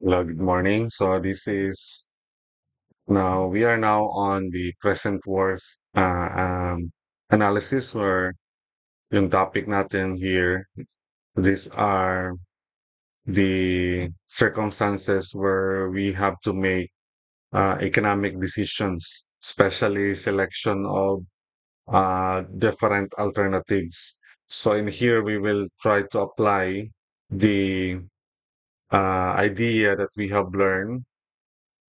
Hello, good morning. So this is now we are now on the present worth analysis or yung topic natin here. These are the circumstances where we have to make economic decisions, especially selection of different alternatives. So in here we will try to apply the idea that we have learned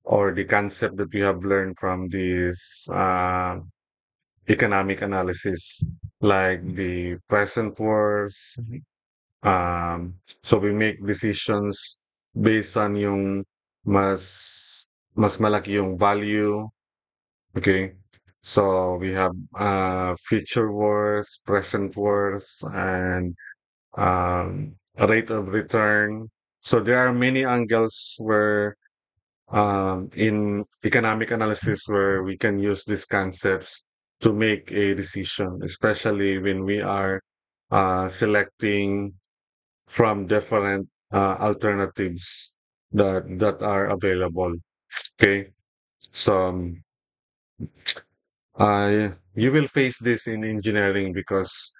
or the concept that we have learned from this economic analysis, like the present worth. So we make decisions based on yung mas mas malaki yung value. Okay. So we have future worth, present worth, and a rate of return. So there are many angles where in economic analysis where we can use these concepts to make a decision, especially when we are selecting from different alternatives that are available. Okay, so you will face this in engineering because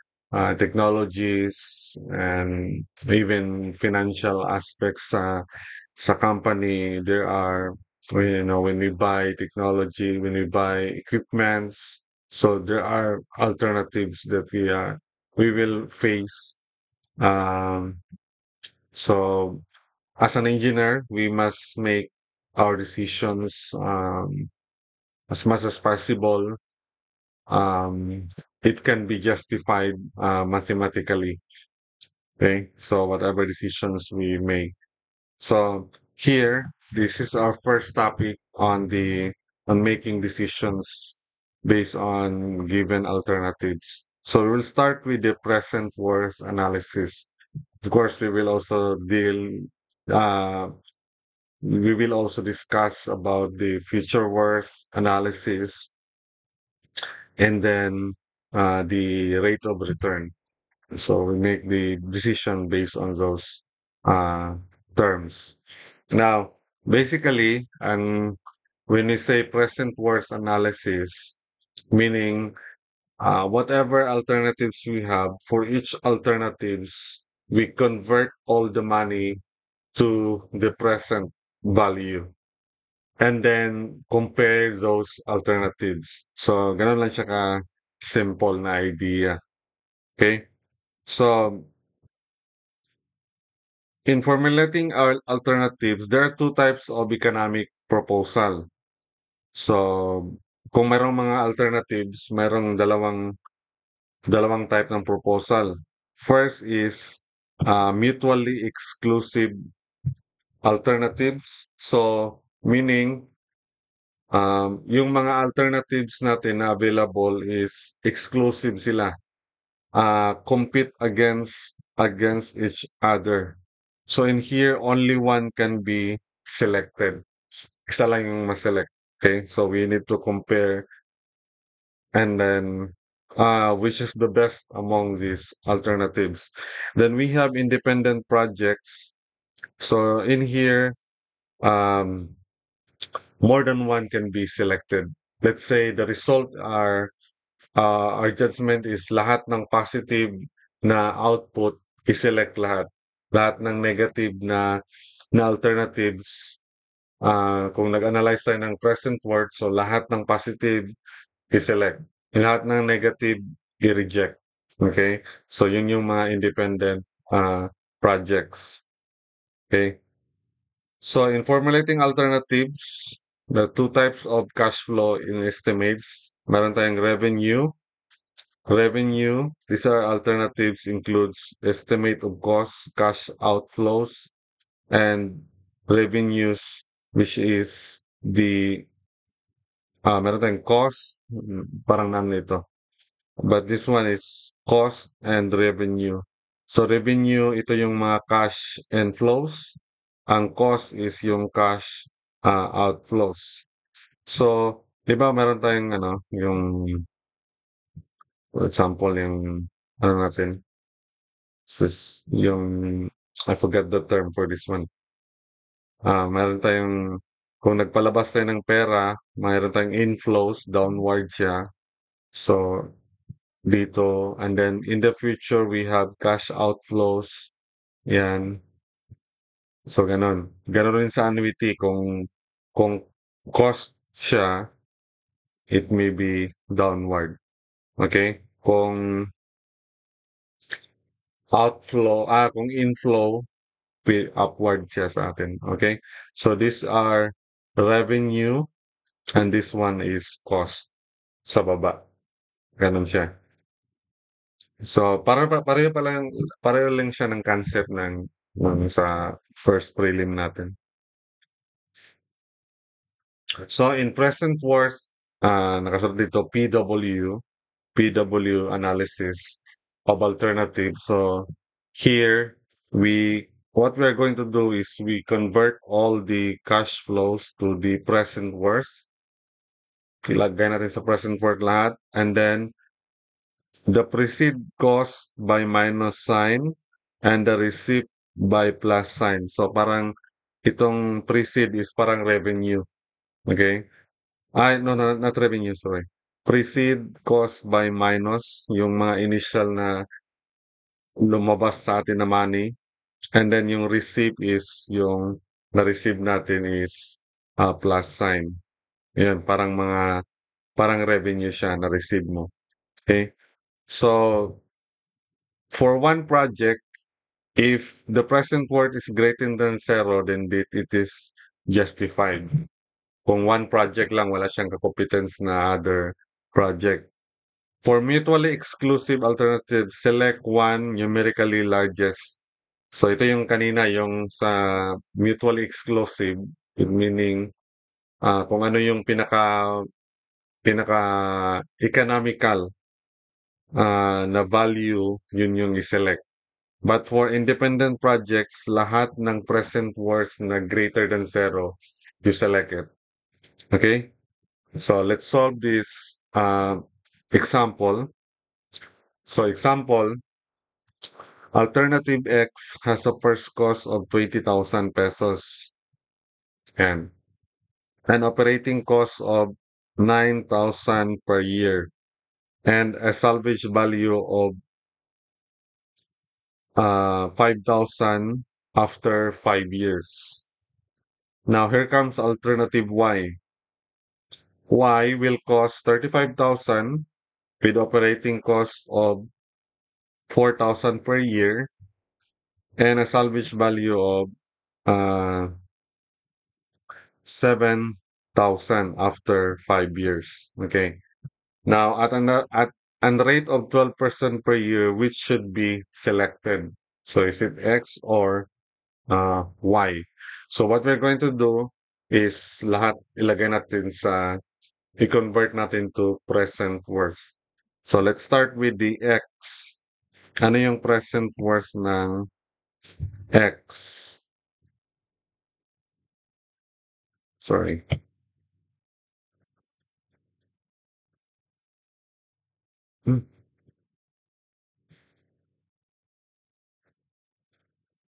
technologies and even financial aspects sa company, there are, when we buy technology, when we buy equipments, so there are alternatives that we will face. Um, so as an engineer, we must make our decisions as much as possible. It can be justified mathematically. Okay, so whatever decisions we make. So here, this is our first topic on making decisions based on given alternatives. So we will start with the present worth analysis. Of course, uh, we will also discuss about the future worth analysis and then the rate of return. So we make the decision based on those uh, terms. Now, basically, and when we say present worth analysis, meaning whatever alternatives we have, for each alternatives, we convert all the money to the present value and then compare those alternatives. So, ganun lang siya ka simple na idea. Okay? So, in formulating our alternatives, there are two types of economic proposal. So, kung merong mga alternatives, merong dalawang type ng proposal. First is mutually exclusive alternatives. So, meaning, yung mga alternatives natin na available is exclusive sila. Compete against each other. So in here, only one can be selected. Isa lang yung ma-select. Okay, so we need to compare and then which is the best among these alternatives. Then we have independent projects. So in here, um, more than one can be selected. Let's say the result are our judgment is lahat ng positive na output i-select lahat. Lahat ng negative na alternatives. Kung nag-analyze tayo ng present worth, so lahat ng positive i-select. Lahat ng negative i-reject. Okay? So yun yung mga independent projects. Okay? So in formulating alternatives, the two types of cash flow in estimates, meron tayong revenue. Revenue, these are alternatives includes estimate of costs, cash outflows, and revenues, which is the meron tayong cost, parang naman nito. But this one is cost and revenue. So revenue, ito yung mga cash inflows. Ang cost is yung cash outflows. So, di ba meron tayong yung for example, yung natin, yung I forgot the term for this one. Meron tayong kung nagpalabas tayo ng pera, mayroon tayong inflows, downward siya. So, dito, and then in the future, we have cash outflows. Yan. So, ganun. Ganun rin sa annuity. Kung cost siya, it may be downward. Okay? Kung inflow, upward siya sa atin. Okay? So, these are revenue and this one is cost sa baba. Ganun siya. So, pareho lang siya ng concept ng sa first prelim natin. So, in present worth, nakasagot dito PW analysis of alternative. So, here, what we are going to do is we convert all the cash flows to the present worth. Ilagay natin sa present worth lahat. And then, the precede cost by minus sign and the receipt by plus sign. So, parang itong precede is parang revenue. Okay? No, no, not revenue, sorry. Precede cost by minus, yung mga initial na lumabas sa atin na money. And then yung receipt is yung na-receive natin is plus sign. Yan, parang revenue siya na-receive mo. Okay? So, for one project, if the present worth is greater than zero, then it is justified. Kung one project lang, wala siyang competence na other project. For mutually exclusive alternative, select one numerically largest. So ito yung kanina, yung sa mutually exclusive, meaning kung ano yung pinaka economical na value, yun yung i-select. But for independent projects, lahat ng present worth na greater than zero, you select it. Okay? So let's solve this example. So example, alternative X has a first cost of 20,000 pesos and an operating cost of 9,000 per year and a salvage value of 5,000 after 5 years. Now here comes alternative Y. Y will cost 35,000 with operating cost of 4,000 per year and a salvage value of 7,000 after 5 years. Okay. Now, at a rate of 12% per year, which should be selected? So, is it X or Y? So, what we're going to do is lahat ilagay natin i-convert natin to present worth. So, let's start with the X. Ano yung present worth ng X? Sorry. Hmm.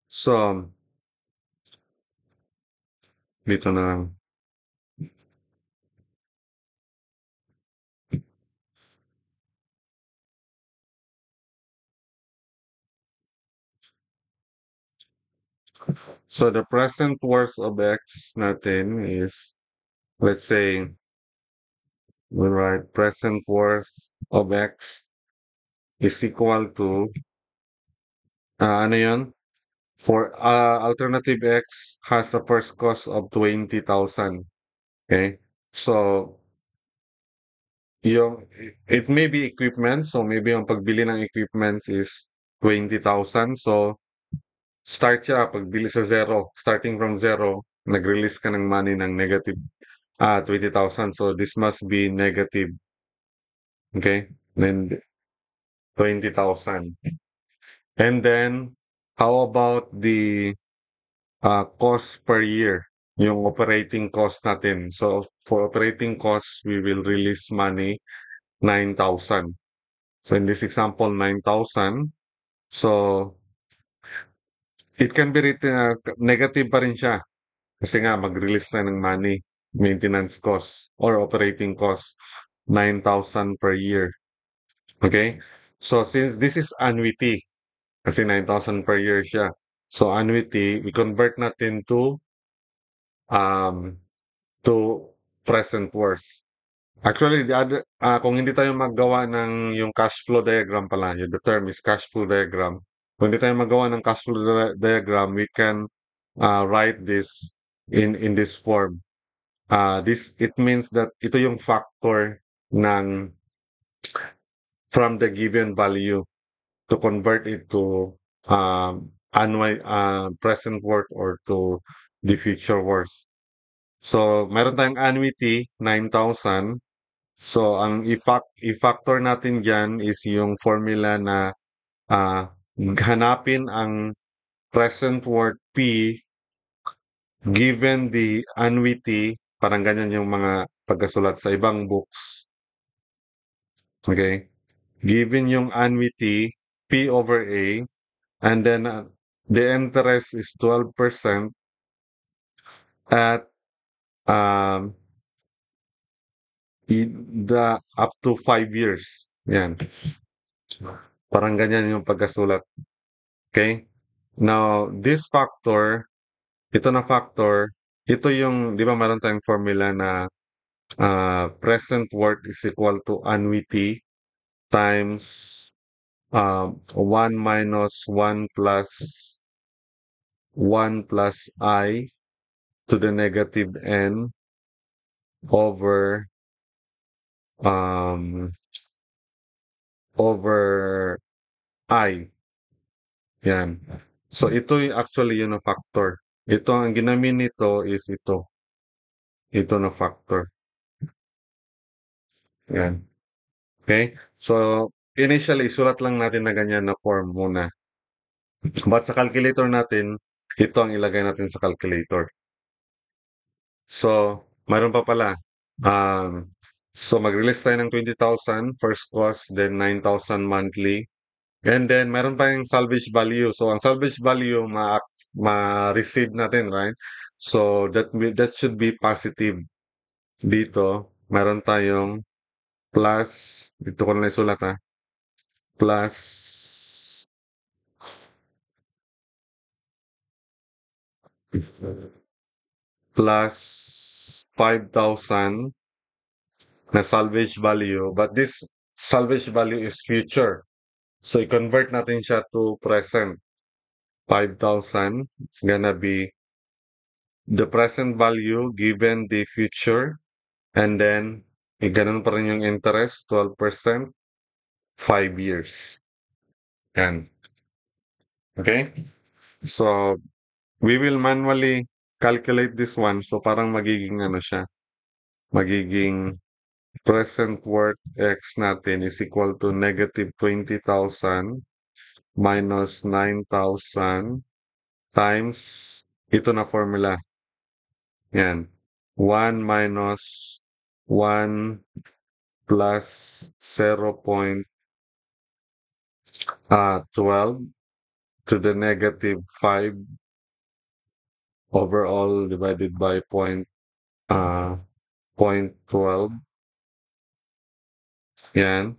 So, dito na lang. So the present worth of X natin is, let's say, we write present worth of X is equal to, ano yun? For alternative X has a first cost of 20,000. Okay? So, it may be equipment. So, maybe yung pagbili ng equipment is 20,000. So, start siya, pagbili sa zero. Starting from zero, nag-release ka ng money ng negative 20,000. So, this must be negative. Okay? Then, 20,000. And then, how about the cost per year? Yung operating cost natin. So, for operating costs, we will release money 9,000. So, in this example, 9,000. So, it can be written, negative pa rin siya. Kasi nga, mag-release na ng money, maintenance cost or operating cost, 9,000 per year. Okay? So, since this is annuity, kasi 9,000 per year siya. So, annuity, i-convert natin um, to present worth. Actually, kung hindi tayo maggawa ng yung cash flow diagram pala, the term is cash flow diagram. Kung hindi tayo magawa ng cash flow diagram, we can write this in this form. This it means that ito yung factor ng from the given value to convert it to annual present worth or to the future worth. So, meron tayong annuity 9,000. So, ang i-factor natin diyan is yung formula na hanapin ang present worth P given the annuity, parang ganyan yung mga pagkasulat sa ibang books. Okay? Given yung annuity, P over A, and then the interest is 12% at um, the up to 5 years. Yan. Parang ganyan yung pagkasulat. Okay? Now, this factor, ito na factor, ito yung, di ba meron tayong formula na present worth is equal to annuity times 1 minus 1 plus 1 plus I to the negative n over um, over I. Yan. So, ito actually yun na factor. Ito, ang ginamin nito is ito. Ito na factor. Yan. Okay? So, initially, sulat lang natin na ganyan na form muna. But sa calculator natin, ito ang ilagay natin sa calculator. So, mayroon pa pala. So, mag-release tayo ng 20,000 first cost, then 9,000 monthly. And then, meron pa yung salvage value. So, ang salvage value, ma-receive natin, right? So, that should be positive. Dito, meron tayong plus, dito ko na isulat ha, plus plus 5,000 na salvage value. But this salvage value is future. So, i-convert natin siya to present. 5,000. It's gonna be the present value given the future. And then, ganun pa rin yung interest, 12%, 5 years. Yan. Okay? So, we will manually calculate this one. So, parang magiging ano siya, magiging present worth X natin is equal to negative 20,000 minus 9,000 times ito na formula. Yan. 1 minus 1 plus 0.12 to the negative 5 overall divided by uh, 0.12. Yan.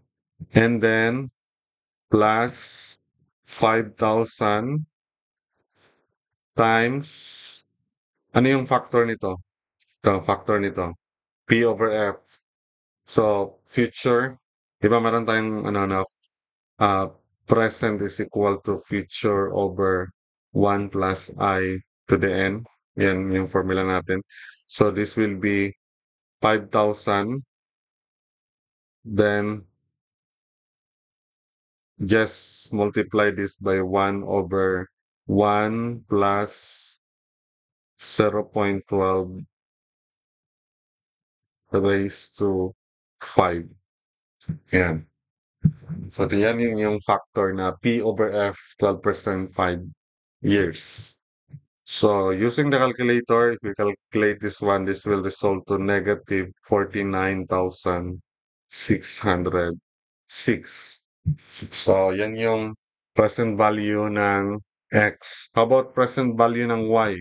And then, plus 5,000 times, ano yung factor nito? Ito, factor nito. P over F. So, future, di ba meron tayong ano na, present is equal to future over 1 plus I to the n. Yan yung formula natin. So, this will be 5,000. Then, just multiply this by 1 over 1 plus 0.12 raised to 5. Yan. So, yan yung factor na P over F, 12%, 5 years. So, using the calculator, if we calculate this one, this will result to negative 49,606. So, yan yung present value ng X. How about present value ng Y?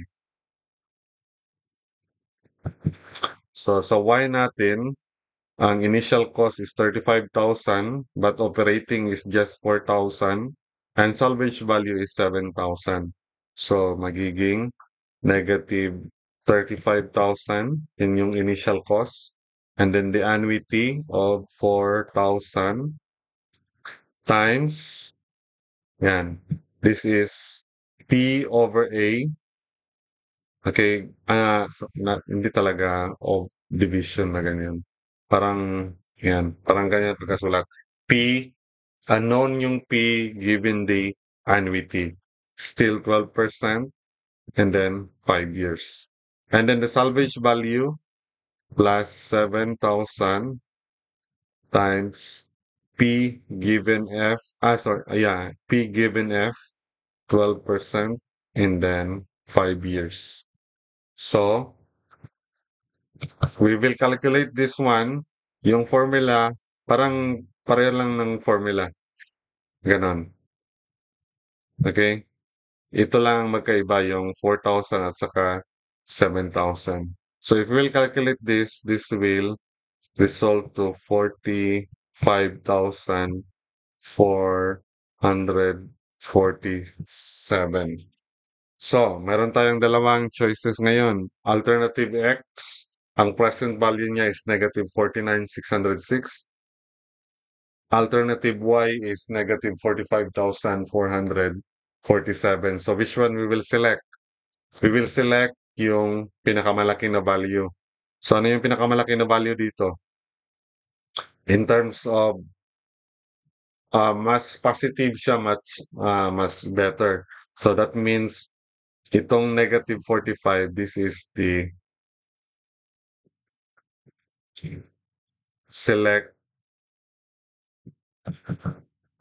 So sa Y natin, ang initial cost is 35,000 but operating is just 4,000 and salvage value is 7,000. So magiging negative 35,000 in yung initial cost and then the annuity of 4,000 times yan. This is P over A. Okay, hindi talaga of division na ganyan. Parang, yan, parang ganyan pagkasulat. P, unknown yung P given the annuity. Still 12% and then 5 years. And then the salvage value plus 7,000 times P given F, P given F, 12% and then 5 years. So, we will calculate this one. Yung formula, parang pareho lang ng formula. Ganon. Okay? Ito lang magkaiba yung 4,000 at saka 7,000. So if we will calculate this will result to 45,447. So, meron tayong dalawang choices ngayon. Alternative X, ang present value niya is negative 49,606. Alternative Y is negative 45,447. So, which one we will select? We will select yung pinakamalaki na value. So, ano yung pinakamalaki na value dito? In terms of mas positive siya, mas better. So, that means itong negative 45, this is the select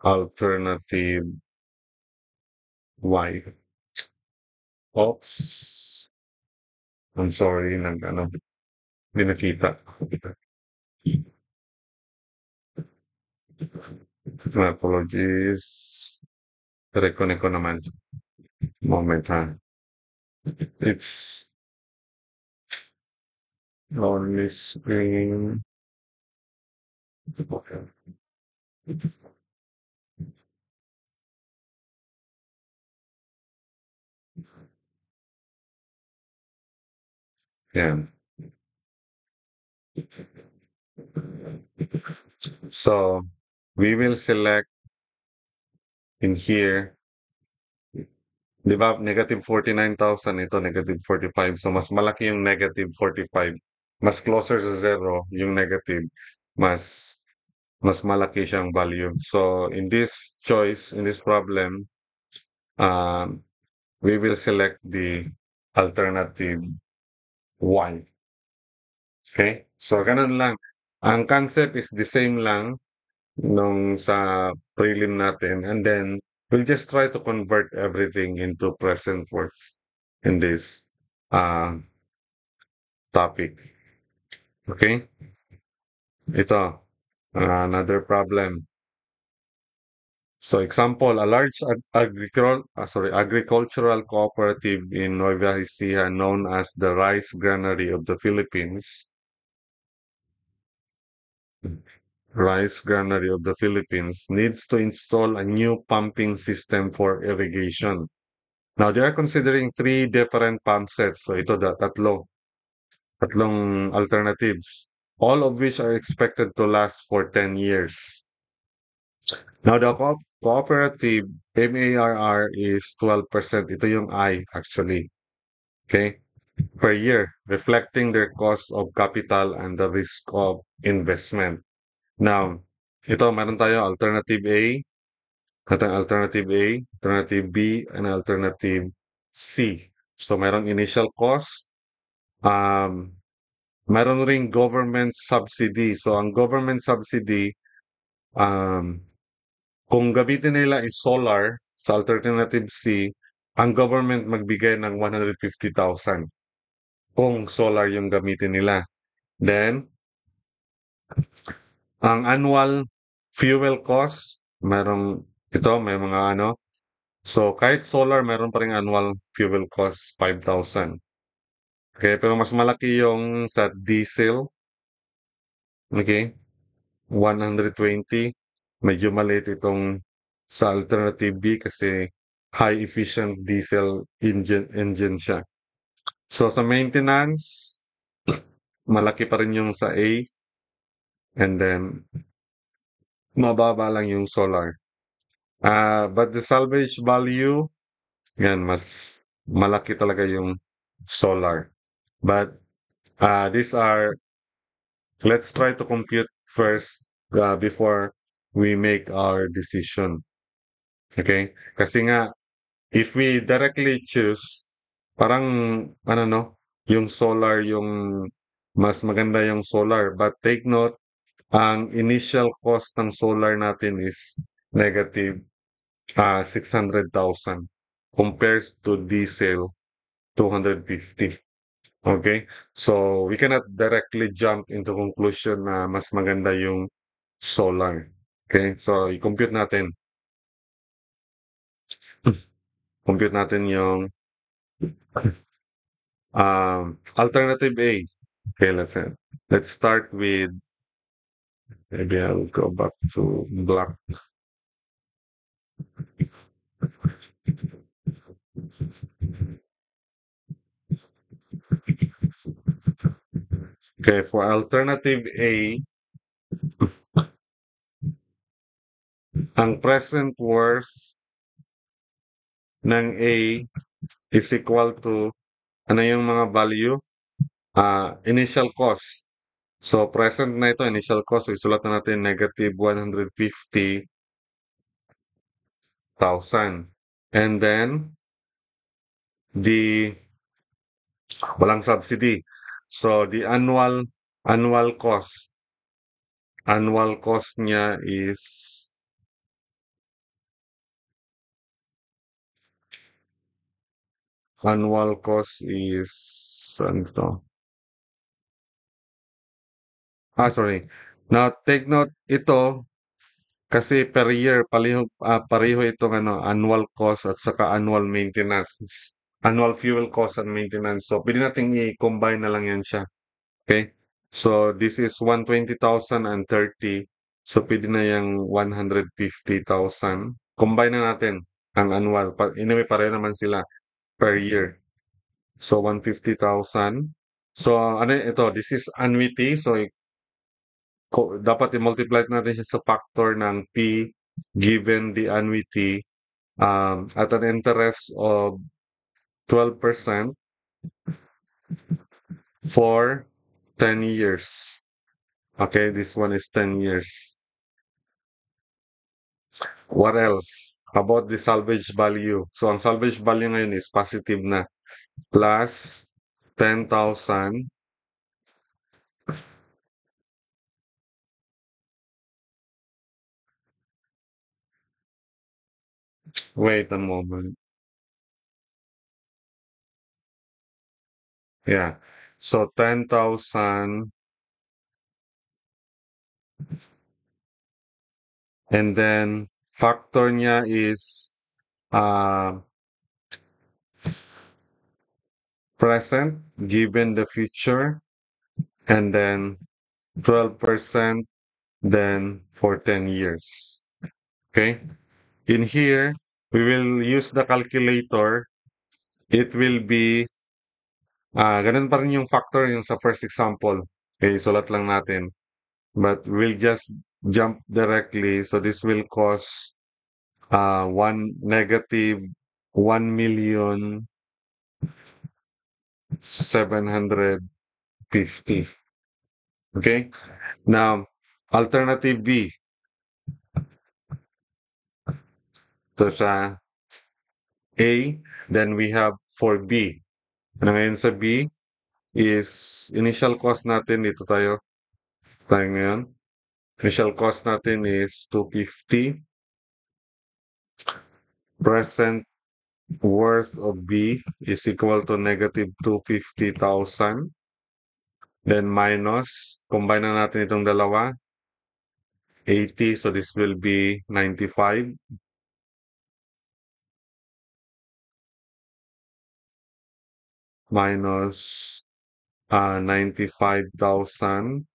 alternative Y. Oops. I'm sorry, hindi nakita. My apologies. Reconnect ko naman. Moment ha. It's only screen. Yan. So, we will select in here. Di ba, negative 49,000, ito negative 45. So, mas malaki yung negative 45. Mas closer sa zero yung negative. Mas malaki siyang value. So, in this choice, in this problem, we will select the alternative Y. Okay? So, ganun lang. Ang concept is the same lang nung sa prelim natin. And then, we'll just try to convert everything into present words in this topic. Okay? Ito, another problem. So example, a large agricultural cooperative in Nueva Ecija known as the Rice Granary of the Philippines, needs to install a new pumping system for irrigation. Now, they are considering 3 different pump sets. So ito tatlong alternatives, all of which are expected to last for 10 years. Now, the cooperative MARR is 12%. Ito yung I actually. Okay? Per year, reflecting their cost of capital and the risk of investment. Now, ito meron tayo alternative A, alternative B, and alternative C. So, merong initial cost. Meron ring government subsidy. So, ang government subsidy, kung gamitin nila is solar sa alternative C, ang government magbigay ng 150,000 kung solar yung gamitin nila. Then, ang annual fuel cost, may mga ano. So, kahit solar, meron pa rin annual fuel cost, 5,000. Okay, pero mas malaki yung sa diesel. Okay, 120. Medyo maliit itong sa alternative B kasi high efficient diesel engine siya. So sa maintenance, malaki pa rin yung sa A, and then mababa lang yung solar. But the salvage value, yan, mas malaki talaga yung solar. But these are, let's try to compute first before we make our decision. Okay? Kasi nga, if we directly choose, parang, ano no, yung solar, yung mas maganda yung solar. But take note, ang initial cost ng solar natin is negative 600,000 compares to diesel 250. Okay? So, we cannot directly jump into conclusion na mas maganda yung solar. Okay? So, i-compute natin. Compute natin yung alternative A. Okay, let's start with, maybe I'll go back to black. Okay, for alternative A, ang present worth ng A is equal to, ano yung mga value? Initial cost. So, present na ito, initial cost. So, isulat na natin negative 150,000. And then, the walang subsidy. So, the annual cost niya is ano to? Sorry. Now, take note, ito, kasi per year, pareho itong annual cost at saka annual maintenance. Annual fuel cost and maintenance. So, pwede natin i-combine na lang yan siya. Okay? So, this is 120,000 and 30. So, pwede na yung 150,000. Combine na natin ang annual. Anyway, pareho naman sila per year. So, 150,000. So, ano ito? This is annuity. So, dapat i-multiply natin siya sa factor ng P given the annuity at an interest of 12% for 10 years. Okay, this one is 10 years. What else? About the salvage value. So, ang salvage value ngayon is positive na. Plus 10,000. Wait a moment. Yeah. So, 10,000. And then, factor niya is uh, present given the future, and then 12% then for 10 years. Okay? In here, we will use the calculator. It will be, ganun pa rin yung factor yung sa first example. Okay, sulat lang natin. But we'll just jump directly. So this will cost negative 1,750,000. Okay? Now, alternative B. So sa A, then we have for B. Ano ngayon sa B is initial cost natin, dito tayo ngayon. Initial cost natin is 250. Present worth of B is equal to negative 250,000. Then minus, combine na natin itong dalawa. 80, so this will be 95. Minus 95,000.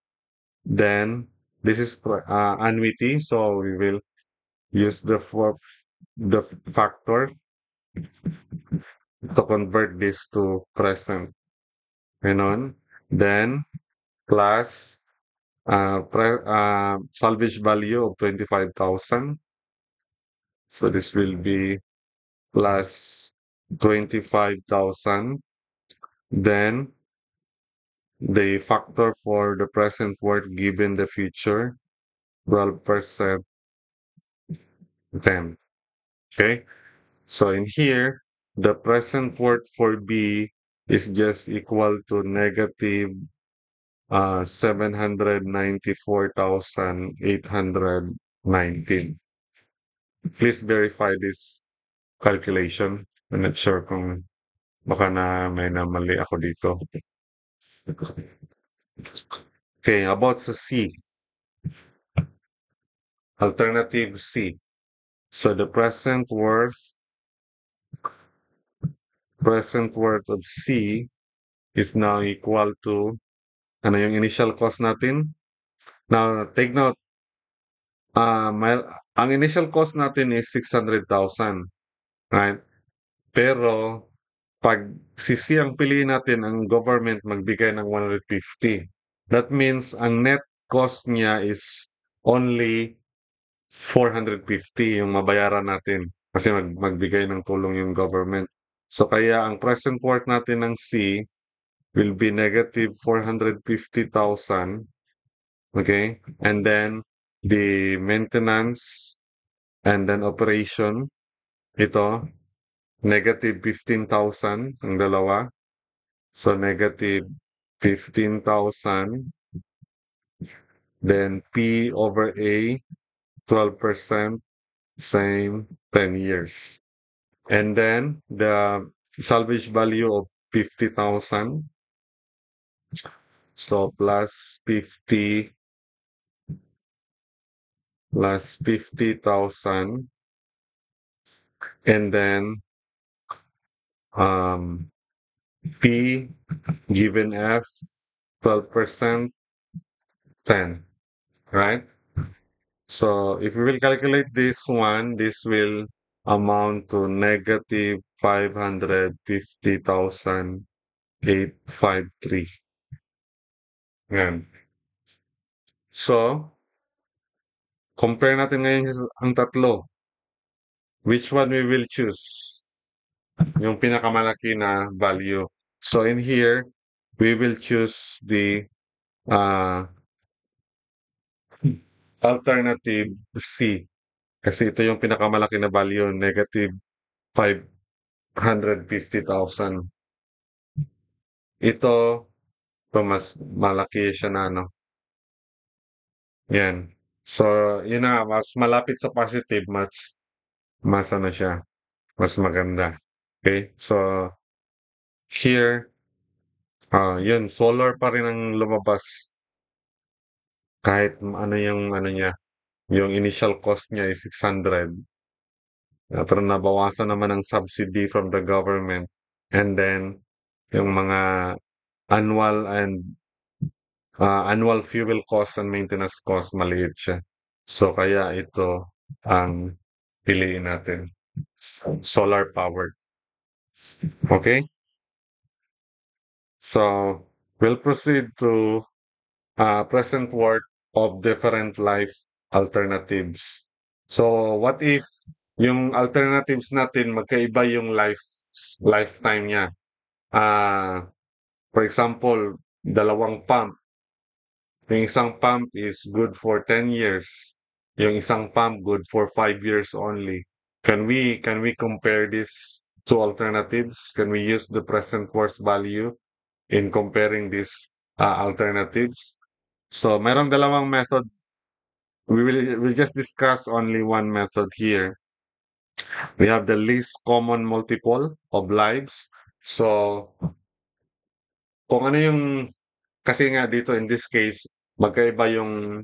Then this is annuity, so we will use the factor to convert this to present. Ganon. Then plus salvage value of 25,000. So this will be plus 25,000. Then the factor for the present worth given the future, 12%, 10. Okay. So in here, the present worth for B is just equal to negative 794,819. Please verify this calculation. I'm not sure kung baka na may namali ako dito. Okay, about sa C. Alternative C. So the present worth of C is now equal to ano yung initial cost natin? Now, take note, ang initial cost natin is 600,000, right? Pero pag si C ang piliin natin, ang government magbigay ng 150. That means ang net cost niya is only 450 yung mabayaran natin kasi magbigay ng tulong yung government. So kaya ang present worth natin ng C will be negative 450,000. Okay? And then the maintenance and then operation, ito, negative 15,000 ang dalawa. So negative 15,000. Then P over A, 12%, same 10 years. And then the salvage value of 50,000. So plus 50,000. And then P given F 12%, 10, right? So if we will calculate this one, this will amount to negative 550,853. Yan. So, compare natin ngayon ang tatlo. Which one we will choose? Yung pinakamalaki na value. So in here, we will choose the alternative C. Kasi ito yung pinakamalaki na value, negative 550,000. Ito mas malaki siya na, ano. Yan. So, yun na, mas malapit sa positive, mas ano siya, mas maganda. Okay? So, here, yun, solar pa rin ang lumabas. Kahit ano yung, ano niya, yung initial cost niya is 600. Pero nabawasan naman ang subsidy from the government. And then, yung mga annual fuel cost and maintenance cost, maliit siya. So, kaya ito ang piliin natin. Solar powered. Okay? So, we'll proceed to present worth of different life alternatives. So, what if yung alternatives natin magkaiba yung lifetime niya? For example, dalawang pump. Yung isang pump is good for 10 years. Yung isang pump good for 5 years only. Can we compare these two alternatives? Can we use the present worth value in comparing these alternatives? So, merong dalawang method. We'll just discuss only one method here. We have the least common multiple of lives. So, kung ano yung, kasi nga dito in this case, magkaiba yung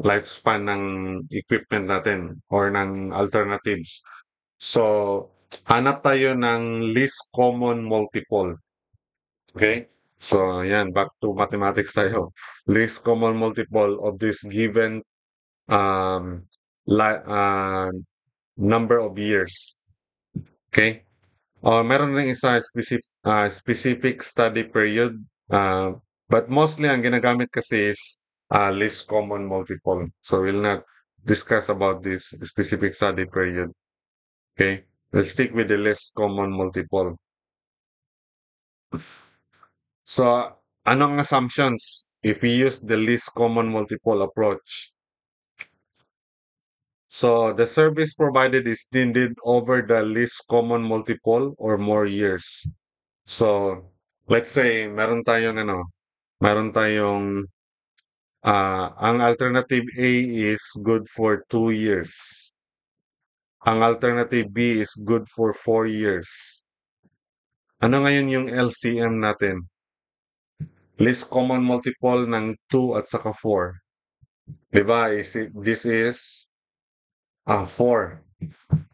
lifespan ng equipment natin or ng alternatives. So, hanap tayo ng least common multiple. Okay? So, yan, back to mathematics tayo. Least common multiple of this given um, li- uh, number of years. Okay? Meron ring isa specific study period. But mostly ang ginagamit kasi is least common multiple. So we'll not discuss about this specific study period. Okay? We'll stick with the least common multiple. So, anong assumptions if we use the least common multiple approach? So, the service provided is needed over the least common multiple or more years. So, let's say meron tayong ang alternative A is good for 2 years. Ang alternative B is good for 4 years. Ano ngayon yung LCM natin? Least common multiple ng 2 at saka 4. Diba? This is 4.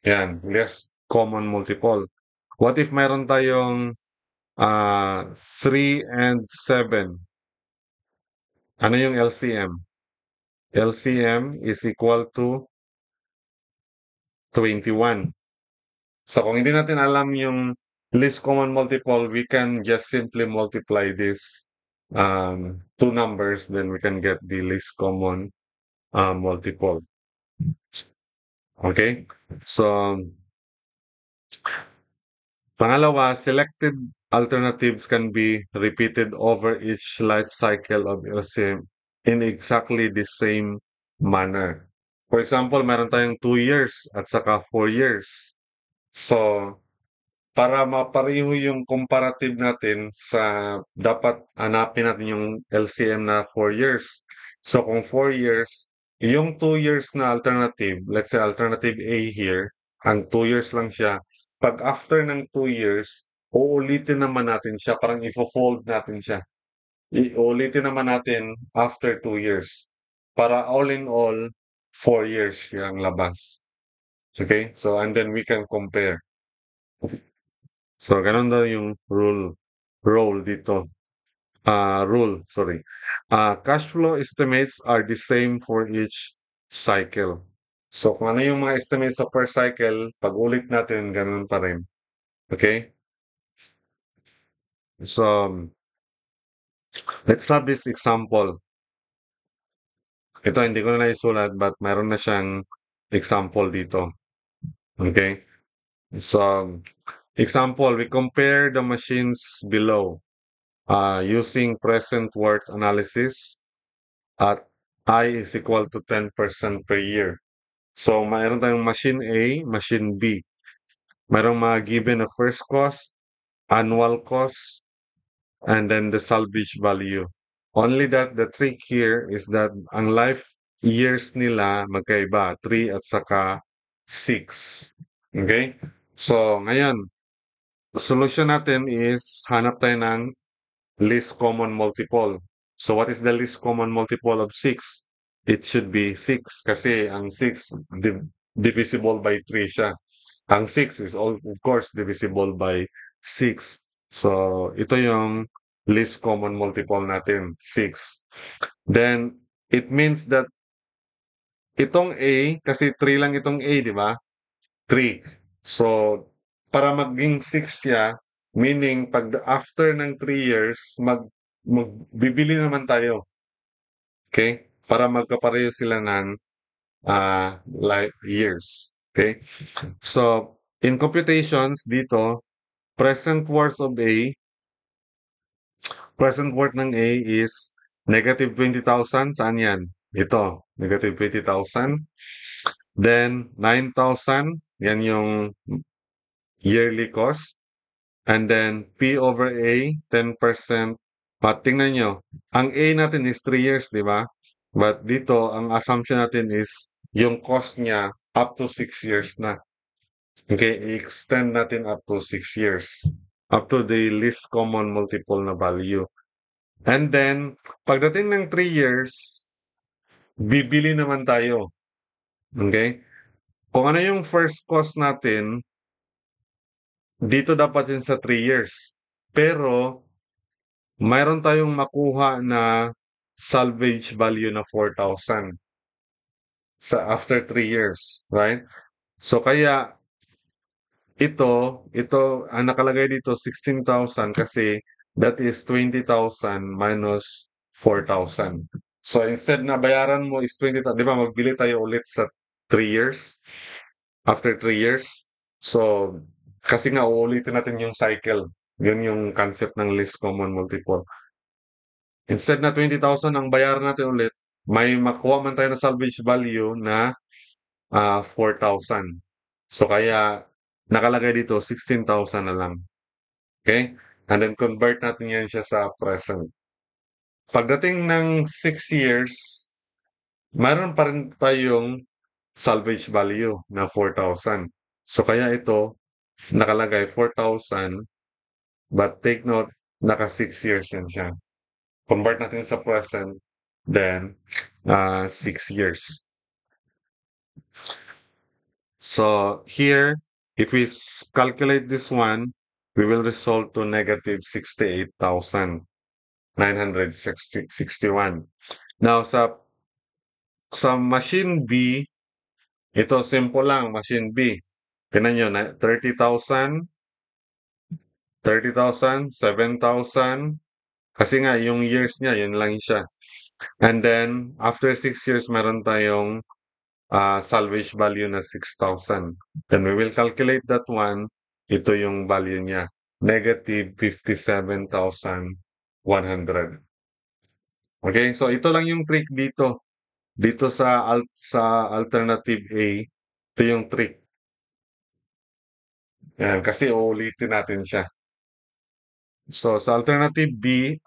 Yan, least common multiple. What if meron tayong 3 and 7? Ano yung LCM? LCM is equal to 21. So kung hindi natin alam yung least common multiple, we can just simply multiply this two numbers, then we can get the least common multiple. Okay? So, pangalawa, selected alternatives can be repeated over each life cycle of LCM in exactly the same manner. For example, meron tayong 2 years at saka 4 years. So, para mapareho yung comparative natin sa dapat hanapin natin yung LCM na 4 years. So, kung 4 years, yung 2 years na alternative, let's say alternative A here, ang 2 years lang siya. Pag after ng 2 years, uulitin naman natin siya, parang ifo-fold natin siya. Uulitin naman natin after 2 years. Para all in all, 4 years yung labas. Okay? So, and then we can compare. So, ganun daw yung role dito. Rule, sorry. Cash flow estimates are the same for each cycle. So, kung ano yung mga estimates sa per cycle, pag ulit natin, ganun pa rin. Okay? So, let's have this example. Ito, hindi ko na naisulat, but meron na siyang example dito. Okay? So, example, we compare the machines below using present worth analysis at I is equal to 10% per year. So, mayroon tayong machine A, machine B. Mayroong mga given na first cost, annual cost, and then the salvage value. Only that the trick here is that ang life years nila magkaiba, 3 at saka 6. Okay? So, ngayon, solution natin is hanap tayo ng least common multiple. So what is the least common multiple of 6? It should be 6 kasi ang 6 divisible by 3 siya. Ang 6 is of course divisible by 6. So ito yung least common multiple natin, 6. Then it means that itong A, kasi 3 lang itong A, di ba? 3. So, para maging 6 siya, meaning pag after ng 3 years, magbibili naman tayo. Okay? Para magkapareho sila ng like years. Okay? So, in computations dito, present worth of A, present worth ng A is negative 20,000. Saan yan? Ito, negative 20,000. Then, 9,000. Yan yung yearly cost. And then P over A, 10%. Tingnan nyo, ang A natin is 3 years, di ba? But dito, ang assumption natin is yung cost niya up to 6 years na. Okay, i-extend natin up to 6 years. Up to the least common multiple na value. And then, pagdating ng 3 years, bibili naman tayo. Okay? Kung ano yung first cost natin, dito dapat yun sa 3 years. Pero, mayroon tayong makuha na salvage value na 4,000 sa after 3 years, right? So kaya ito ang nakalagay dito 16,000 kasi that is 20,000 minus 4,000. So instead na bayaran mo is 20,000, 'di ba magbili tayo ulit sa 3 years? After 3 years. So kasi nga uulitin natin yung cycle. Yun yung concept ng least common multiple. Instead na 20,000 ang bayaran natin ulit, may makuha man tayo na salvage value na 4,000. So kaya nakalagay dito 16,000 na lang. Okay? And then convert natin yan siya sa present. Pagdating ng 6 years, mayroon pa rin tayong salvage value na 4,000. So kaya ito nakalagay 4,000 but take note naka 6 years yan siya. Convert natin sa present then 6 years. So here, if we calculate this one, we will result to negative 68,961. Now, sa machine B, ito simple lang, machine B. Tingnan nyo, 30,000, 30,000, 7,000. Kasi nga, yung years niya, yun lang siya. And then, after 6 years, meron tayong salvage value na 6,000. Then we will calculate that one. Ito yung value niya. Negative 57,100. Okay? So, ito lang yung trick dito. Dito sa alternative A, ito yung trick. Yan, kasi uulitin natin siya. So, sa alternative B,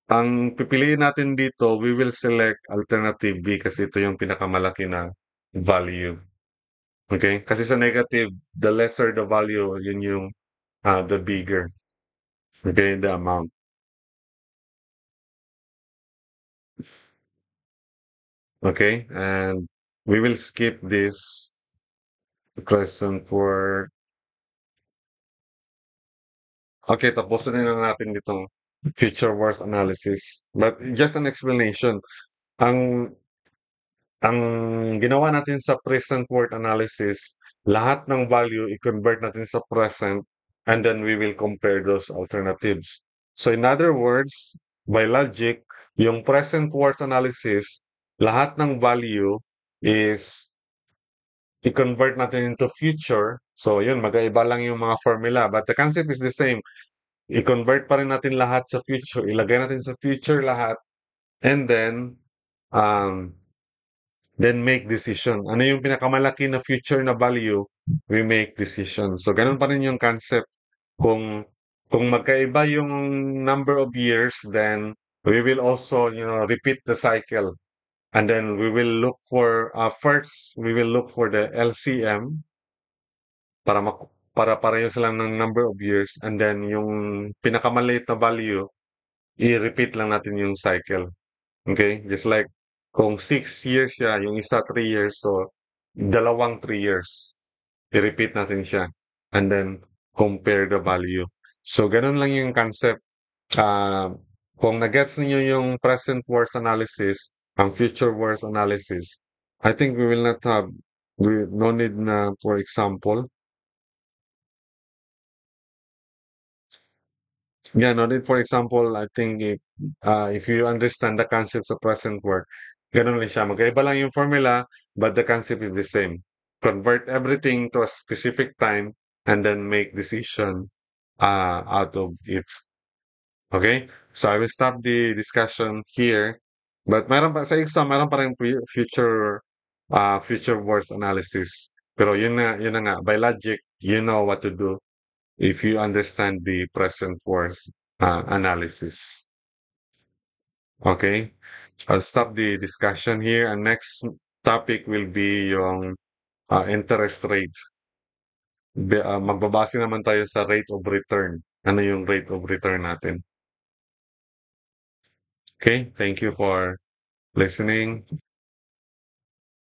ang pipiliin natin dito, we will select alternative B kasi ito yung pinakamalaki na value. Okay? Kasi sa negative, the lesser the value, yun yung the bigger. Okay? The amount. Okay? And we will skip this question for... Okay, tapusin na lang natin itong future worth analysis. But just an explanation. Ang ang ginawa natin sa present worth analysis, lahat ng value i-convert natin sa present and then we will compare those alternatives. So in other words, by logic, yung present worth analysis, lahat ng value is i-convert natin into future. So yun, magkaiba lang yung mga formula. But the concept is the same. I-convert pa rin natin lahat sa future. Ilagay natin sa future lahat. And then make decision. Ano yung pinakamalaki na future na value, we make decision. So, ganun pa rin yung concept. Kung magkaiba yung number of years, then we will also, repeat the cycle. And then we will look for, first, we will look for the LCM para pareho sila ng number of years. And then yung pinakamaliit na value, i-repeat lang natin yung cycle. Okay? Just like kung 6 years siya, yung isa 3 years, so dalawang 3 years. I-repeat natin siya. And then compare the value. So ganun lang yung concept. Kung na-gets niyo yung present worth analysis, ang future worth analysis, I think we will not have, we no need na, for example, yeah, no need. For example, I think if you understand the concepts of present work, ganun lang siya. Magkaiba lang yung formula, but the concept is the same. Convert everything to a specific time and then make decision out of it. Okay? So I will stop the discussion here. But meron pa sa exam, meron pa rin future worth analysis. Pero yun na nga, by logic, you know what to do if you understand the present worth analysis. Okay? I'll stop the discussion here and next topic will be yung interest rate. Magbabase naman tayo sa rate of return. Ano yung rate of return natin? Okay? Thank you for listening.